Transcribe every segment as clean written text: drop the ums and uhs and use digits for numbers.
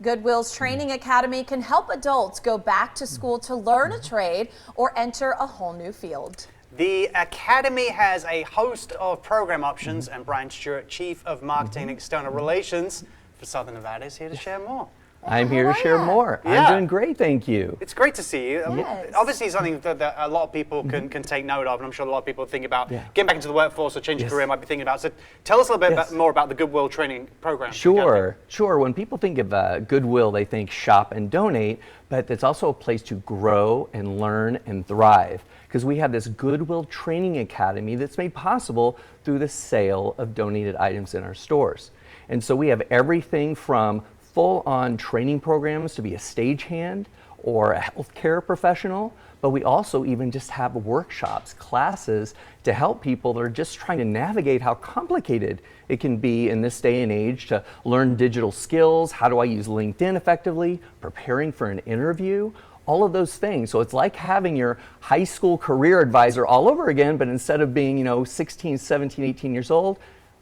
Goodwill's Training Academy can help adults go back to school to learn a trade or enter a whole new field. The Academy has a host of program options, and Brian Stewart, Chief of Marketing and External Relations for Southern Nevada, is here to share more. I'm here to share more. Yeah. I'm doing great, thank you. It's great to see you. Yes. Obviously something that a lot of people can take note of, and I'm sure a lot of people think about getting back into the workforce or changing career might be thinking about. So tell us a little bit more about the Goodwill training program. Sure. When people think of Goodwill, they think shop and donate, but it's also a place to grow and learn and thrive, because we have this Goodwill Training Academy that's made possible through the sale of donated items in our stores. And so we have everything from full-on training programs to be a stagehand or a healthcare professional, but we also even just have workshops, classes to help people that are just trying to navigate how complicated it can be in this day and age to learn digital skills. How do I use LinkedIn effectively? Preparing for an interview, all of those things. So it's like having your high school career advisor all over again, but instead of being, 16, 17, 18 years old,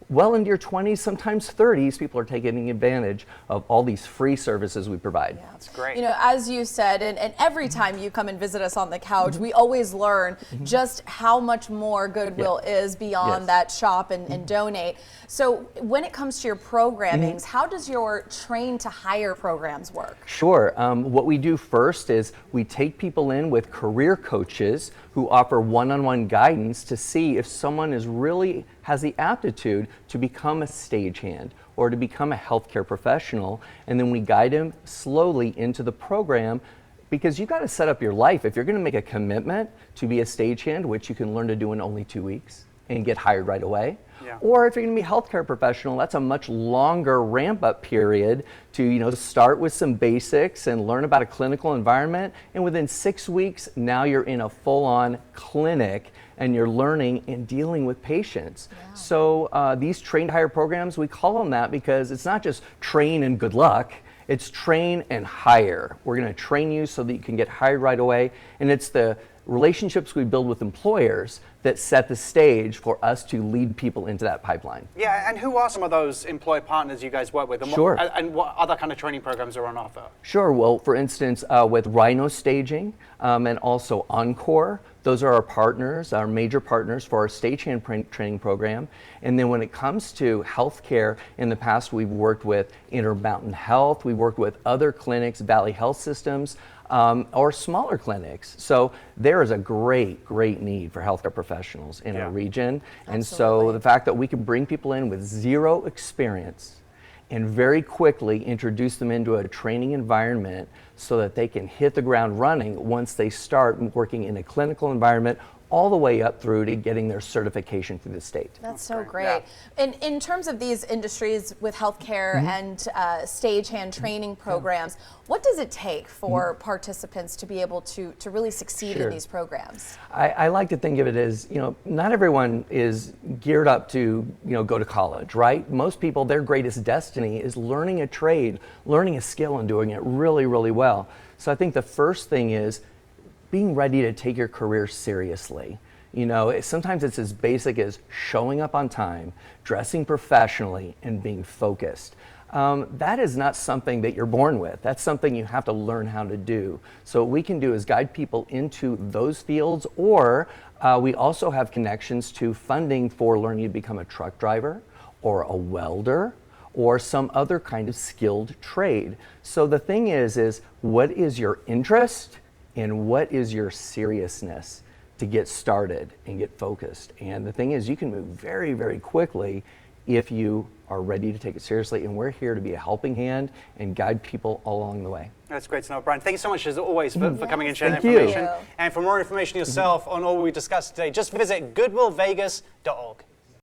well into your 20s, sometimes 30s, people are taking advantage of all these free services we provide. Yeah. That's great. As you said, and every time you come and visit us on the couch, we always learn just how much more Goodwill is beyond that shop and donate. So when it comes to your programmings, how does your train to hire programs work? Sure. What we do first is we take people in with career coaches who offer one-on-one guidance to see if someone really has the aptitude to become a stagehand or to become a healthcare professional, and then we guide them slowly into the program, because you've got to set up your life. If you're going to make a commitment to be a stagehand, which you can learn to do in only 2 weeks and get hired right away, or if you're going to be a healthcare professional, that's a much longer ramp-up period to start with some basics and learn about a clinical environment, and within 6 weeks, now you're in a full-on clinic and you're learning and dealing with patients. Yeah. So these train to hire programs, we call them that because it's not just train and good luck, it's train and hire. We're going to train you so that you can get hired right away, and it's the relationships we build with employers that set the stage for us to lead people into that pipeline. Yeah, and who are some of those employer partners you guys work with? And Sure. What other kind of training programs are on offer? Sure. Well, for instance, with Rhino Staging and also Encore, those are our partners, our major partners for our stagehand training program. And then when it comes to healthcare, in the past we've worked with Intermountain Health, we've worked with other clinics, Valley Health Systems, or smaller clinics. So there is a great need for healthcare professionals in our region. And so the fact that we can bring people in with zero experience and very quickly introduce them into a training environment so that they can hit the ground running once they start working in a clinical environment, all the way up through to getting their certification through the state. That's so great. Yeah. And in terms of these industries with healthcare and stagehand training programs, what does it take for participants to be able to really succeed in these programs? I like to think of it as, not everyone is geared up to, go to college, right? Most people, their greatest destiny is learning a trade, learning a skill and doing it really, really well. So I think the first thing is being ready to take your career seriously. Sometimes it's as basic as showing up on time, dressing professionally, and being focused. That is not something that you're born with. That's something you have to learn how to do. So what we can do is guide people into those fields, or we also have connections to funding for learning to become a truck driver or a welder or some other kind of skilled trade. So the thing is what is your interest? And what is your seriousness to get started and get focused? And the thing is, you can move very, very quickly if you are ready to take it seriously. And we're here to be a helping hand and guide people all along the way. That's great to know, Brian. Thank you so much, as always, for coming and sharing information. And for more information yourself on all we discussed today, just visit goodwillvegas.org.